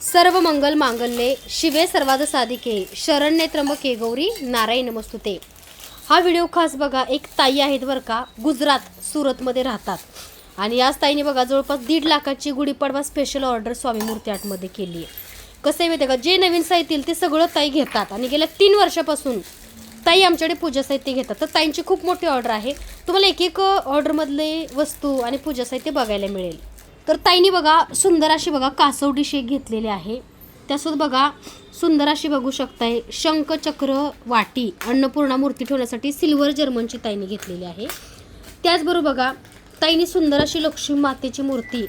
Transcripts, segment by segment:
सर्व मंगल मांगल्ये शिवे सर्वाद साधिके शरण्ये त्र्यंबके गौरी नारायणी नमस्तुते। हा व्हिडिओ खास बघा, एक ताई आहेत बरं का, गुजरात सुरतमध्ये राहतात आणि याच ताईने बघा जवळपास 1.5 लाखाची गुढीपाडवा स्पेशल ऑर्डर स्वामी मूर्ती आर्टमध्ये केली आहे। कसं आहे माहिती आहे का, जे नवीन साहित्य येईल ते सगळं ताई घेतात आणि गेल्या 3 वर्षापासून ताई आमच्याकडे पूजा साहित्य घेतात। तर ताईंची खूप मोठी ऑर्डर आहे, तुम्हाला एक एक ऑर्डरमधले वस्तू आणि पूजा साहित्य बघायला मिळेल। तर ताईंनी बघा सुंदर अशी बघा कासव डिश एक घेतलेली आहे, त्यासोबत बघा सुंदर अशी बघू शकताय शंख चक्र वाटी अन्नपूर्णा मूर्ती ठेवण्यासाठी सिल्वर जर्मनची ताईंनी घेतलेली आहे। त्याचबरोबर बघा ताईंनी सुंदर अशी लक्ष्मी मातेची मूर्ती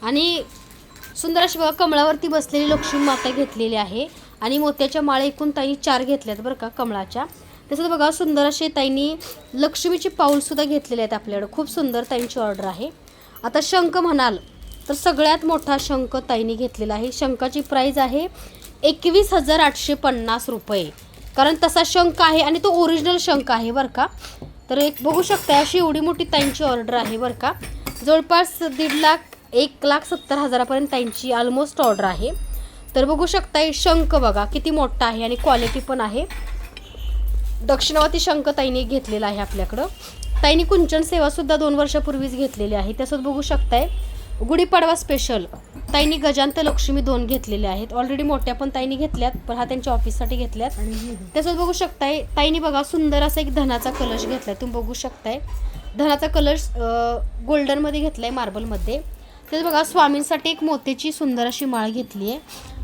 आणि सुंदर अशी बघा कमळावरती बसलेली लक्ष्मी माता घेतलेली आहे आणि मोत्याच्या माळा एकूण ताईंनी 4 घेतल्यात बरं का कमळाच्या। तसंच बघा सुंदर असे ताईंनी लक्ष्मीची पाऊलसुद्धा घेतलेले आहेत आपल्याकडे, खूप सुंदर ताईंची ऑर्डर आहे। आता शंख म्हणाल तर सगळ्यात मोठा शंख ताईंनी घेतलेला आहे। शंखाची प्राईज आहे 21,850 रुपये, कारण तसा शंख आहे आणि तो ओरिजिनल शंख आहे बरं का। तर एक बघू शकता अशी एवढी मोठी ताईंची ऑर्डर आहे बरं का, जवळपास 1.5 लाख 1,70,000 पर्यंत ताईंची ऑलमोस्ट ऑर्डर आहे। तर बघू शकताय शंख बघा किती मोठा आहे आणि क्वालिटी पण आहे। दक्षिणावती शंख ताईंनी घेतलेला आहे आपल्याकडं। ताईंनी कुंचन सेवासुद्धा 2 वर्षापूर्वीच घेतलेली आहे। त्यासोबत बघू शकताय गुढीपाडवा स्पेशल ताईंनी गजांत लक्ष्मी 2 घेतलेले आहेत, ऑलरेडी मोठ्या पण ताईंनी घेतल्यात, पण हा त्यांच्या ऑफिससाठी घेतल्यात। त्यासोबत बघू शकताय ताईंनी बघा सुंदर असा एक धनाचा कलश घेतलाय, तुम्ही बघू शकताय धनाचा कलश गोल्डनमध्ये घेतलाय मार्बलमध्ये। त्याच बघा स्वामींसाठी एक मोत्याची सुंदर अशी माळ घेतली आहे।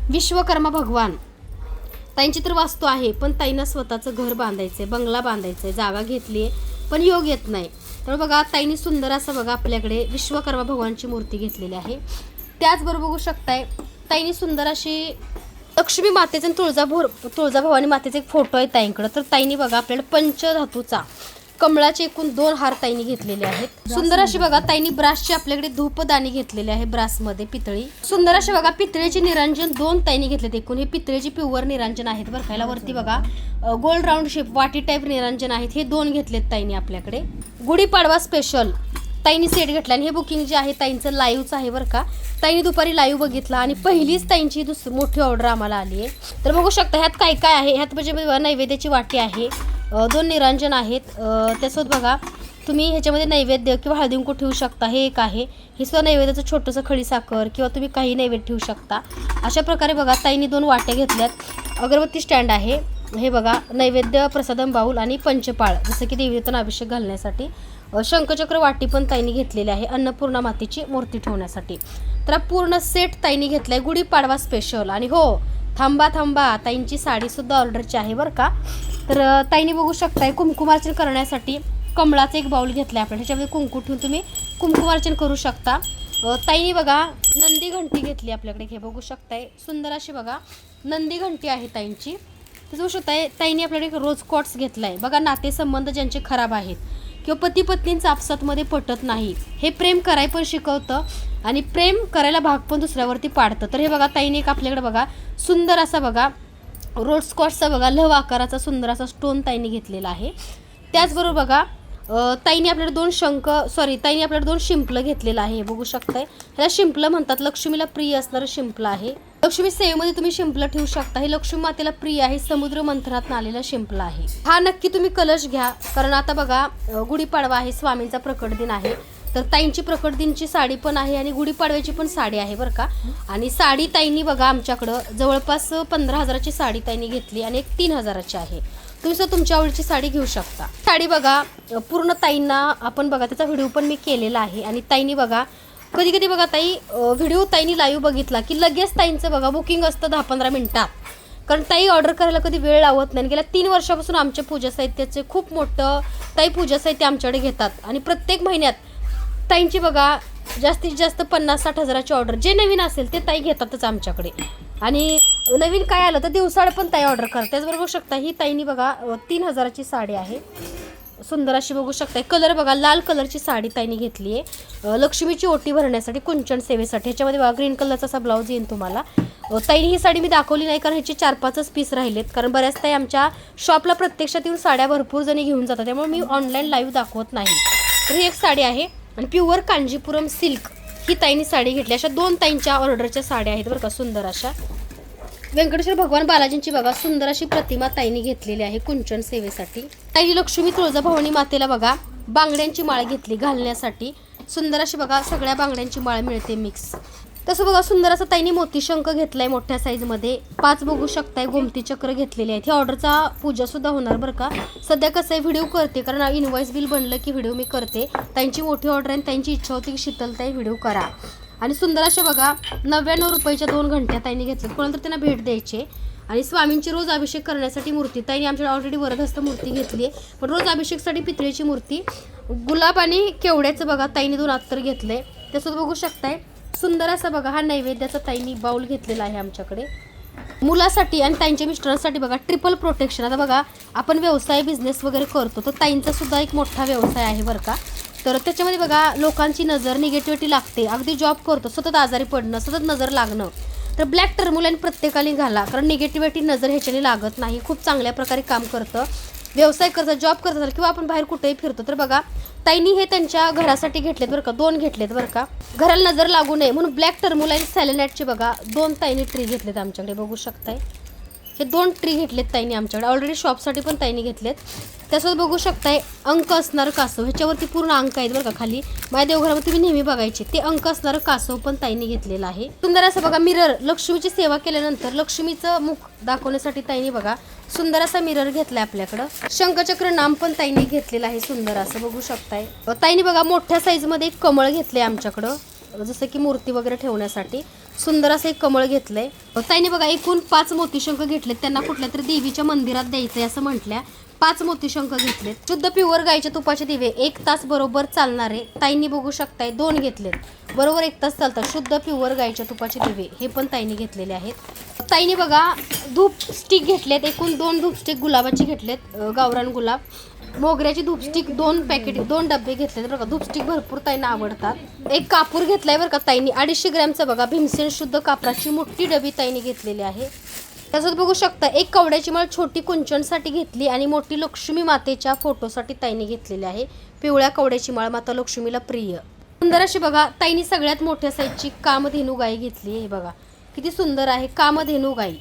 विश्वकर्मा भगवान ताईंची तर वास्तू आहे, पण ताईंना स्वतःचं घर बांधायचंय, बंगला बांधायचंय, जागा घेतली आहे पण योग येत नाही। तर बघा ताईंनी सुंदर असं बघा आपल्याकडे विश्वकर्मा भगवानची मूर्ती घेतलेली आहे। त्याचबरोबर बघू शकताय ताईंनी सुंदर अशी लक्ष्मी मातेचा आणि तुळजाभवानी मातेचा एक फोटो आहे ताईंकडे। तर ताईंनी बघा आपल्याला पंचधातूचा कमळाचे एकूण 2 हार ताईंनी घेतलेले आहेत। सुंदर अशी बघा ताईंनी ब्रासची आपल्याकडे धूपदाणी घेतलेली आहे, ब्रासमध्ये पितळी। सुंदर अशी बघा पितळेचे निरांजन 2 ताईंनी घेतलेत एकूण, हे पितळेची प्युअर निरांजन आहेत बरं का। वरती बघा गोल्ड राऊंड शेप वाटी टाईप निरांजन आहेत, हे 2 घेतलेत ताईंनी आपल्याकडे। गुढीपाडवा स्पेशल ताईंनी सेट घेतला आणि हे बुकिंग जे आहे ताईंचं लाईव्हचं आहे बरं का। ताईंनी दुपारी लाईव्ह बघितला आणि पहिलीच ताईंची मोठी ऑर्डर आम्हाला आली आहे। तर बघू शकता ह्यात काय काय आहे, ह्यात म्हणजे नैवेद्याची वाटी आहे, 2 निरांजन आहेत। त्यासोबत बघा तुम्ही ह्याच्यामध्ये नैवेद्य किंवा हळदी कुंकू ठेवू शकता, हे एक आहे, हे सुद्धा नैवेद्याचं छोटंसं खडीसाखर किंवा तुम्ही काही नैवेद्य ठेवू शकता। अशा प्रकारे बघा ताईंनी 2 वाट्या घेतल्यात। अगरबत्ती स्टँड आहे, हे बघा नैवेद्य प्रसादम बाऊल आणि पंचपाळ जसं की देवीतून अभिषेक घालण्यासाठी। शंखचक्र वाटी पण ताईंनी घेतलेली आहे अन्नपूर्णा मातेची मूर्ती ठेवण्यासाठी। तर पूर्ण सेट ताईंनी घेतलाय गुढीपाडवा स्पेशल। आणि हो थांबा थांबा ताईंची साडीसुद्धा ऑर्डरची आहे बरं का। तर ताईंनी बघू शकताय कुंकुमार्चन करण्यासाठी कमळाचा एक बाऊल घेतलाय आपण, ह्याच्यामध्ये कुंकू ठेवून तुम्ही कुंकुमार्चन करू शकता। ताईंनी बघा नंदी घंटी घेतली आपल्याकडे, हे बघू शकताय सुंदर अशी बघा नंदी घंटी आहे ताईंची। तर बघू शकताय ताईंनी आपल्याकडे रोज कॉट्स घेतलाय बघा, नातेसंबंध ज्यांचे खराब आहेत किंवा पती पत्नींचं आपसातमध्ये पटत नाही, हे प्रेम कराय पण शिकवतं आणि प्रेम करायला भाग पण दुसऱ्यावरती पाडतं। तर हे बघा ताईंनी एक आपल्याकडे बघा सुंदर असा बघा रोड स्कॉटचा बघा लव आकाराचा सुंदर असा स्टोन ताईंनी घेतलेला आहे। त्याचबरोबर बघा ताईंनी आपल्याकडे 2 ताईंनी आपल्याकडे 2 शिंपलं घेतलेलं आहे, बघू शकताय ह्याला शिंपलं म्हणतात, लक्ष्मीला प्रिय असणारं शिंपलं आहे। लक्ष्मी सेवेमध्ये तुम्ही शिंपलं ठेवू शकता, हे लक्ष्मी मातेला प्रिय आहे, समुद्र मंथनात आलेला शिंपलं आहे। हा नक्की तुम्ही कलश घ्या, कारण आता बघा गुढीपाडवा आहे, स्वामींचा प्रकट दिन आहे। तर ताईंची प्रकट दिनची साडी पण आहे आणि गुढीपाडव्याची पण साडी आहे बरं का। आणि साडी ताईंनी बघा आमच्याकडं जवळपास 15,000ची साडी ताईंनी घेतली आणि एक 3,000ची आहे, तुम्ही सुद्धा तुमच्या आवडीची साडी घेऊ शकता। साडी बघा पूर्ण ताईंना आपण बघा त्याचा व्हिडिओ पण मी केलेला आहे। आणि ताईंनी बघा कधी कधी बघा ताई व्हिडिओ ताईंनी लाईव्ह बघितला की लगेच ताईंचं बघा बुकिंग असतं 10-15 मिनिटात, कारण ताई ऑर्डर करायला कधी वेळ लावत नाही। गेल्या 3 वर्षापासून आमच्या पूजा साहित्याचे खूप मोठं ताई पूजा साहित्य आमच्याकडे घेतात आणि प्रत्येक महिन्यात ताईंची बघा जास्तीत जास्त 50-60 हजाराची ऑर्डर जे नवीन असेल ते ताई घेतातच आमच्याकडे। आणि नवीन काय आलं तर दिवसाळ पण ताई ऑर्डर करतात। त्याचबरोबर बघू शकता ही ताईंनी बघा 3,000ची साडी आहे, सुंदर अशी बघू शकता। कलर बघा लाल कलरची साडी ताईंनी घेतली आहे लक्ष्मीची ओटी भरण्यासाठी कुंचन सेवेसाठी। ह्याच्यामध्ये बघा ग्रीन कलरचा असा ब्लाऊज येईल तुम्हाला। ताईंनी ही साडी मी दाखवली नाही कारण ह्याचे 4-5च पीस राहिलेत, कारण बऱ्याच ताई आमच्या शॉपला प्रत्यक्षात येऊन साड्या भरपूर जणी घेऊन जातात, त्यामुळे मी ऑनलाईन लाईव्ह दाखवत नाही। तर ही एक साडी आहे आणि प्युअर कांजीपुरम सिल्क ही ताईंनी साडी घेतली. अशा 2 ताईंच्या ऑर्डरच्या साड्या आहेत बरं का, सुंदर अशा. व्यंकटेश्वर भगवान बालाजींची बघा सुंदर अशी प्रतिमा ताईंनी घेतलेली आहे कुंचन सेवेसाठी. ताई लक्ष्मी तुळजाभवानी मातेला बघा बांगड्यांची माळ घेतली घालण्यासाठी. सुंदर अशी बघा सगळ्या बांगड्यांची माळ मिळते मिक्स. तसं बघा सुंदर असं ताईंनी मोतीशंख घेतलाय मोठ्या साईजमध्ये. 5 बघू शकताय गोमती चक्र घेतलेले आहेत. ही ऑर्डरचा पूजा सुद्धा होणार बरं का. सध्या कसं आहे व्हिडिओ करते कारण इनवॉइस बिल बनलं की व्हिडिओ मी करते. ताईंची मोठी ऑर्डर आहे, त्यांची इच्छा होती की शीतलताई व्हिडिओ करा. आणि सुंदर अशा बघा 99 रुपयाच्या 2 घंट्या ताईंनी घेतल्यात. कोणाला तर त्यांना भेट द्यायची. आणि स्वामींची रोज अभिषेक करण्यासाठी मूर्ती ताईंनी आमच्याकडे ऑलरेडी वरदहस्त मूर्ती घेतली आहे, पण रोज अभिषेकसाठी पितळेची मूर्ती. गुलाब आणि केवड्याचं बघा ताईंनी 2 अत्तर घेतले. त्यासोबत बघू शकताय सुंदर असा बघा हा नैवेद्याचा ताईंनी बाउल घेतलेला आहे आमच्याकडे. मुलासाठी आणि ताईंच्या मिस्टरांसाठी बघा ट्रिपल प्रोटेक्शन. आता बघा आपण व्यवसाय बिझनेस वगैरे करतो तर ताईंचा सुद्धा एक मोठा व्यवसाय आहे बरं का. तर त्याच्यामध्ये बघा लोकांची नजर निगेटिव्हिटी लागते. अगदी जॉब करतो सतत आजारी पडणं सतत नजर लागणं, तर ब्लॅक टर्मुलाईन प्रत्येकाने घाला कारण निगेटिव्हिटी नजर ह्याच्याने लागत नाही. खूप चांगल्या प्रकारे काम करतं. व्यवसाय करतात जॉब करतात किंवा आपण बाहेर कुठेही फिरतो तर बघा ताईंनी हे त्यांच्या घरासाठी घेतलेत बरं का. 2 घेतलेत बरं का, घराला नजर लागू नये म्हणून ब्लॅक टर्मुलाईन सॅलेनाइटचे बघा 2 ताईंनी ट्री घेतलेत आमच्याकडे. बघू शकताय हे 2 ट्री घेतलेत ताईंनी आमच्याकडे. ऑलरेडी शॉपसाठी पण ताईंनी घेतलेत. त्यासोबत बघू शकताय अंक असणारं कासव. ह्याच्यावरती पूर्ण अंक आहेत बरं का खाली. माझ्या देवघरामध्ये तुम्ही नेहमी बघायचे ते अंक असणारं कासव पण ताईंनी घेतलेलं आहे. सुंदर असं बघा मिरर. लक्ष्मीची सेवा केल्यानंतर लक्ष्मीचं मुख दाखवण्यासाठी ताईंनी बघा सुंदर असा मिरर घेतलाय आपल्याकडं. शंखचक्र नाम पण ताईंनी घेतलेलं आहे सुंदर असं बघू शकताय. ताईंनी बघा मोठ्या साईजमध्ये एक कमळ घेतलंय आमच्याकडं जसं की मूर्ती वगैरे ठेवण्यासाठी. सुंदर असं एक कमळ घेतलंय. ताईंनी बघा एकूण 5 मोतीशंख घेतलेत. त्यांना कुठल्या तरी देवीच्या मंदिरात द्यायचंय असं म्हटल्या. 5 मोतीशंख घेतलेत. शुद्ध प्युअर गाईच्या तुपाचे दिवे 1 तास बरोबर चालणारे ताईंनी बघू शकताय 2 घेतलेत. बरोबर 1 तास चालतात. शुद्ध प्युअर गाईच्या तुपाचे दिवे हे पण ताईंनी घेतलेले आहेत. ताईंनी बघा धूप स्टिक घेतलेत. एकूण 2 धूप स्टिक गुलाबाची घेतलेत गावरान गुलाब. मोगऱ्याची धूपस्टिक 2 पॅकेट 2 डबे घेतलेत बरं का. धूपस्टिक भरपूर ताईंना आवडतात. एक कापूर घेतलाय बरं का ताईंनी 250 ग्रॅमचा बघा भीमसेन शुद्ध कापराची मोठी डबी ताईंनी घेतलेली आहे. त्याच्यात बघू शकता एक कवड्याची माळ छोटी कुंचनसाठी घेतली आणि मोठी लक्ष्मी मातेच्या फोटोसाठी ताईंनी घेतलेली आहे. पिवळ्या कवड्याची माळ माता लक्ष्मीला प्रिय. सुंदर अशी बघा ताईंनी सगळ्यात मोठ्या साईजची कामधेनू गाय घेतली आहे. बघा किती सुंदर आहे कामधेनू गाय.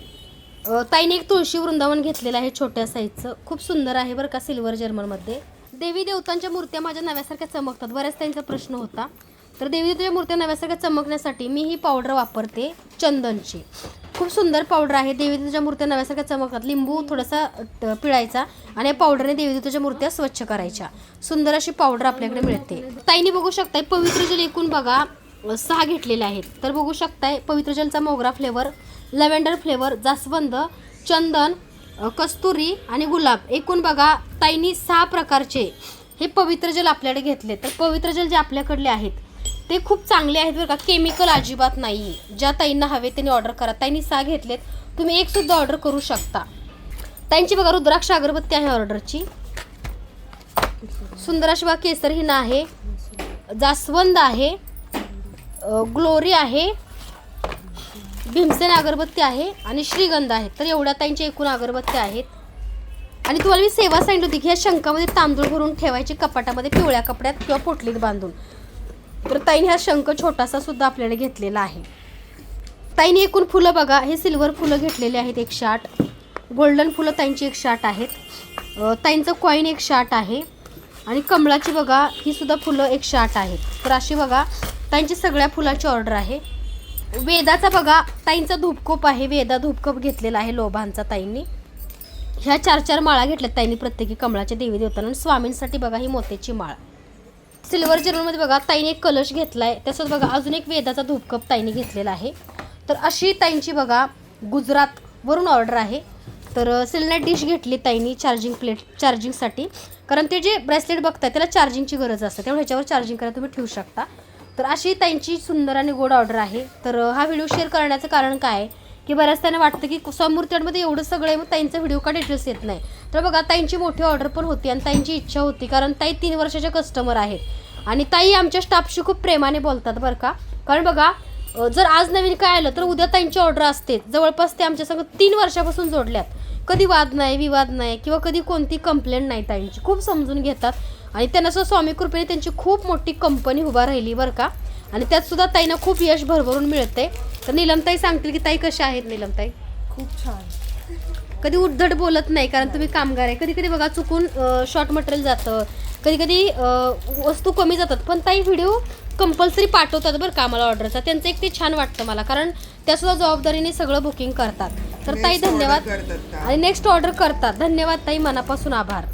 ताईने एक तुळशी वृंदावन घेतलेलं आहे छोट्या साईजचं. खूप सुंदर आहे बरं का सिल्वर जर्मनमध्ये. देवी देवतांच्या मूर्त्या माझ्या नव्यासारख्या चमकतात. बऱ्याच त्यांचा प्रश्न होता. तर देवी देवतांच्या मूर्त्या नव्यासारख्या चमकण्यासाठी मी ही पावडर वापरते चंदनची. खूप सुंदर पावडर आहे. देवी देवतांच्या मूर्त्या नव्यासारख्या चमकतात. लिंबू थोडासा पिळायचा आणि या पावडरने देवी देवतांच्या मूर्त्या स्वच्छ करायच्या. सुंदर अशी पावडर आपल्याकडे मिळते. ताईने बघू शकताय पवित्र जल एकूण बघा 6 घेतलेले आहेत. तर बघू शकताय पवित्र जलचा मोगरा फ्लेवर, लॅव्हेंडर फ्लेवर, जास्वंद, चंदन, कस्तुरी आणि गुलाब एकूण बघा ताईंनी 6 प्रकारचे हे पवित्र जल आपल्याकडे घेतले. तर पवित्र जल जे आपल्याकडले आहेत ते खूप चांगले आहेत बरं का. केमिकल अजिबात नाही. ज्या ताईंना हवे त्यांनी ऑर्डर करा. ताईंनी 6 घेतलेत. तुम्ही एक सुद्धा ऑर्डर करू शकता. ताईंची बघा रुद्राक्ष अगरबत्ती आहे ऑर्डरची. सुंदर अशी बघा केसर हिना आहे, जास्वंद आहे, ग्लोरी आहे, भीमसेन अगरबत्ती आहे आणि श्रीगंध आहे. तर एवढ्या ताईंच्या एकूण अगरबत्त्या आहेत. आणि तुम्हाला मी सेवा सांगितली होती की ह्या शंखामध्ये तांदूळ भरून ठेवायचे कपाटामध्ये पिवळ्या कपड्यात किंवा पोटलीत बांधून. तर ताईने हा शंख छोटासा सुद्धा आपल्याला घेतलेला आहे. ताईने एकूण फुलं बघा हे सिल्वर फुलं घेतलेले आहेत 108. गोल्डन फुलं ताईंची 108 आहेत. ताईंचं कॉईन 108 आहे आणि कमळाची बघा ही सुद्धा फुलं 108 आहेत. तर अशी बघा ताईंची सगळ्या फुलाची ऑर्डर आहे. वेदाचा बघा ताईंचा धूपकोप आहे. वेदा धूपकोप घेतलेला आहे लोभांचा ताईंनी. ह्या 4 माळा घेतल्यात ताईंनी प्रत्येकी कमळाच्या देवी देवतांना. स्वामींसाठी बघा ही मोत्याची माळ. सिल्वर जर्मनमध्ये बघा ताईने एक कलश घेतलाय. त्यासोबत बघा अजून एक वेदाचा धूपकप ताईने घेतलेला आहे. तर अशी ताईंची बघा गुजरात वरून ऑर्डर आहे. तर सिल्नेट डिश घेतली ताईंनी चार्जिंग प्लेट चार्जिंगसाठी. कारण ते जे ब्रेसलेट बघताय त्याला चार्जिंगची गरज असते त्यामुळे ह्याच्यावर चार्जिंग करायला तुम्ही ठेवू शकता. तर अशी ताईंची सुंदर आणि गोड ऑर्डर आहे. तर हा व्हिडिओ शेअर करण्याचं कारण काय आहे की बऱ्याच त्यांना वाटतं की समूर्त्यांमध्ये एवढं सगळं आहे मग ताईंचा व्हिडिओ का डिटेल्स येत नाही. तर बघा ताईंची मोठी ऑर्डर पण होती आणि ताईंची इच्छा होती कारण ताई 3 वर्षाच्या कस्टमर आहेत आणि ताई आमच्या स्टाफशी खूप प्रेमाने बोलतात बरं का. कारण बघा जर आज नवीन काय आलं तर उद्या ताईंची ऑर्डर असते. जवळपास ते आमच्यासंग 3 वर्षापासून जोडल्यात. कधी वाद नाही विवाद नाही किंवा कधी कोणती कंप्लेंट नाही. ताईंची खूप समजून घेतात आणि त्यांना स्वामी कृपेने त्यांची खूप मोठी कंपनी उभा राहिली बरं का. आणि त्यात सुद्धा ताईंना खूप यश भरभरून मिळते. तर नीलमताई सांगतील की ताई कशा आहेत नीलमताई? खूप छान. कधी उद्धट बोलत नाही, कारण तुम्ही कामगार आहे. कधी कधी बघा चुकून शॉर्ट मटेरियल जातं, कधी कधी वस्तू कमी जातात, पण ताई व्हिडिओ कंपल्सरी पाठवतात बरं का आम्हाला ऑर्डरचा. त्यांचं एक ते छान वाटतं मला, कारण त्यासुद्धा जबाबदारीने सगळं बुकिंग करतात. तर ताई धन्यवाद. आणि नेक्स्ट ऑर्डर करतात. धन्यवाद ताई, मनापासून आभार.